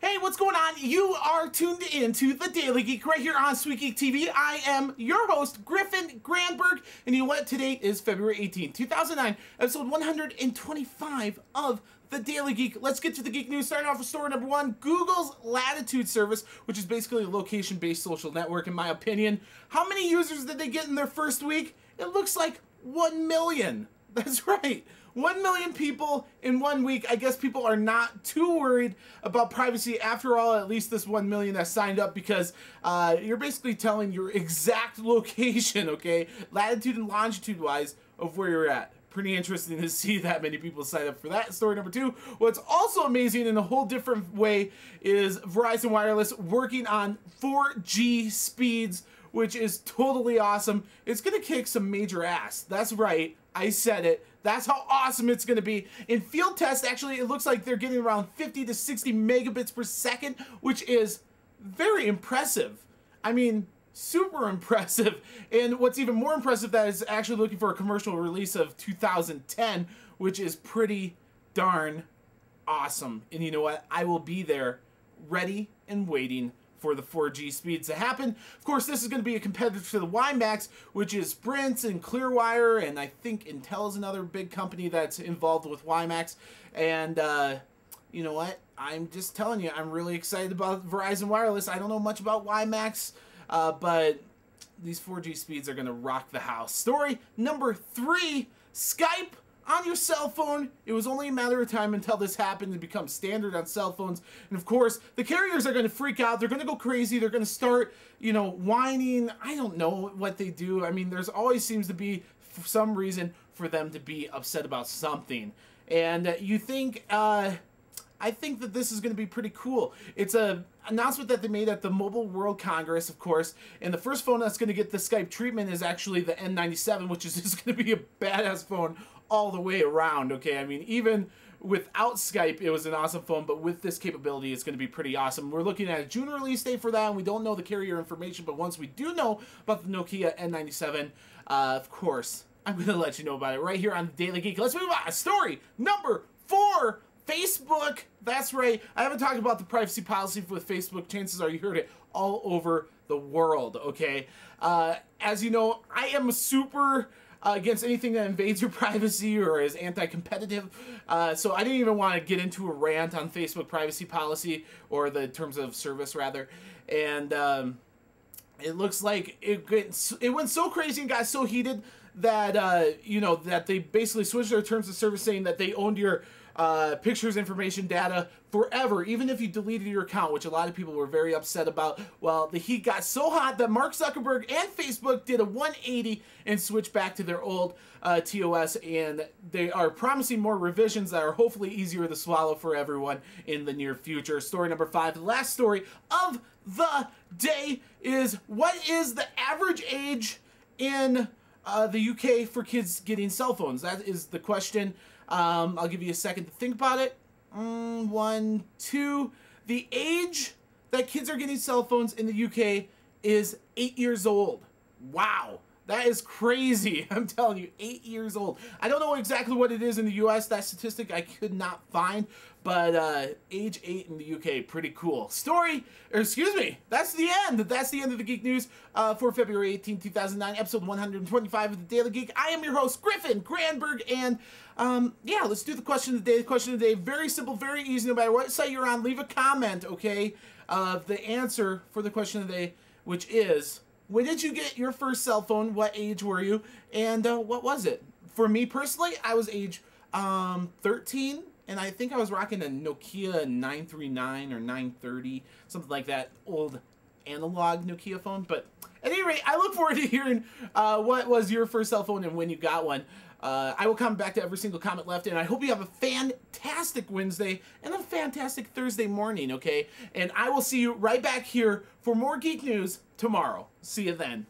Hey, what's going on? You are tuned into the Daily Geek right here on SweetGeekTV. I am your host, Griffin Granberg, and you know what? Today is February 18th, 2009, episode 125 of the Daily Geek. Let's get to the geek news. Starting off with story number one, Google's Latitude service, which is basically a location-based social network, in my opinion. How many users did they get in their first week? It looks like 1 million. That's right. 1 million people in 1 week. I guess people are not too worried about privacy after all, at least this 1 million that signed up, because you're basically telling your exact location, okay, latitude and longitude wise, of where you're at. Pretty interesting to see that many people sign up for that. Story number two, what's also amazing in a whole different way is Verizon Wireless working on 4G speeds, which is totally awesome. It's gonna kick some major ass. That's right, I said it. That's how awesome it's going to be. In field tests, actually, it looks like they're getting around 50 to 60 megabits per second, which is very impressive. I mean, super impressive. And what's even more impressive, that is actually looking for a commercial release of 2010, which is pretty darn awesome. And you know what? I will be there ready and waiting for the 4G speeds to happen. Of course, this is going to be a competitor to the WiMAX, which is Sprint and Clearwire, and I think Intel is another big company that's involved with WiMAX. And you know what? I'm just telling you, I'm really excited about Verizon Wireless. I don't know much about WiMAX, but these 4G speeds are going to rock the house. Story number three, Skype on your cell phone. It was only a matter of time until this happened to become standard on cell phones. And of course, the carriers are going to freak out. They're going to go crazy. They're going to start, you know, whining. I don't know what they do. I mean, there's always seems to be some reason for them to be upset about something. And you think, I think that this is going to be pretty cool. It's a announcement that they made at the Mobile World Congress, of course, and the first phone that's going to get the Skype treatment is actually the N97, which is just going to be a badass phone all the way around, okay? I mean, even without Skype, it was an awesome phone, but with this capability, it's going to be pretty awesome. We're looking at a June release date for that, and we don't know the carrier information, but once we do know about the Nokia N97, of course, I'm going to let you know about it right here on the Daily Geek. Let's move on. Story number four, Facebook. That's right. I haven't talked about the privacy policy with Facebook. Chances are you heard it all over the world, okay? As you know, I am super against anything that invades your privacy or is anti-competitive. So I didn't even want to get into a rant on Facebook privacy policy, or the terms of service, rather. And it looks like it went so crazy and got so heated that, you know, that they basically switched their terms of service, saying that they owned your pictures, information, data forever, even if you deleted your account, which a lot of people were very upset about. Well, the heat got so hot that Mark Zuckerberg and Facebook did a 180 and switched back to their old TOS, and they are promising more revisions that are hopefully easier to swallow for everyone in the near future. Story number five, the last story of the day, is what is the average age in the UK for kids getting cell phones? That is the question. I'll give you a second to think about it. 1, 2. The age that kids are getting cell phones in the UK is 8 years old. Wow. That is crazy. I'm telling you, 8 years old. I don't know exactly what it is in the US. That statistic I could not find. But age 8 in the UK, pretty cool. Excuse me, that's the end. That's the end of the Geek News for February 18, 2009, episode 125 of the Daily Geek. I am your host, Griffin Granberg, and yeah, let's do the question of the day. The question of the day, very simple, very easy, no matter what site you're on. Leave a comment, okay, of the answer for the question of the day, which is, when did you get your first cell phone? What age were you? And what was it? For me personally, I was age 13. And I think I was rocking a Nokia 939 or 930, something like that, old analog Nokia phone. But at any rate, I look forward to hearing what was your first cell phone and when you got one. I will come back to every single comment left, and I hope you have a fantastic Wednesday and a fantastic Thursday morning, okay? And I will see you right back here for more Geek News tomorrow. See you then.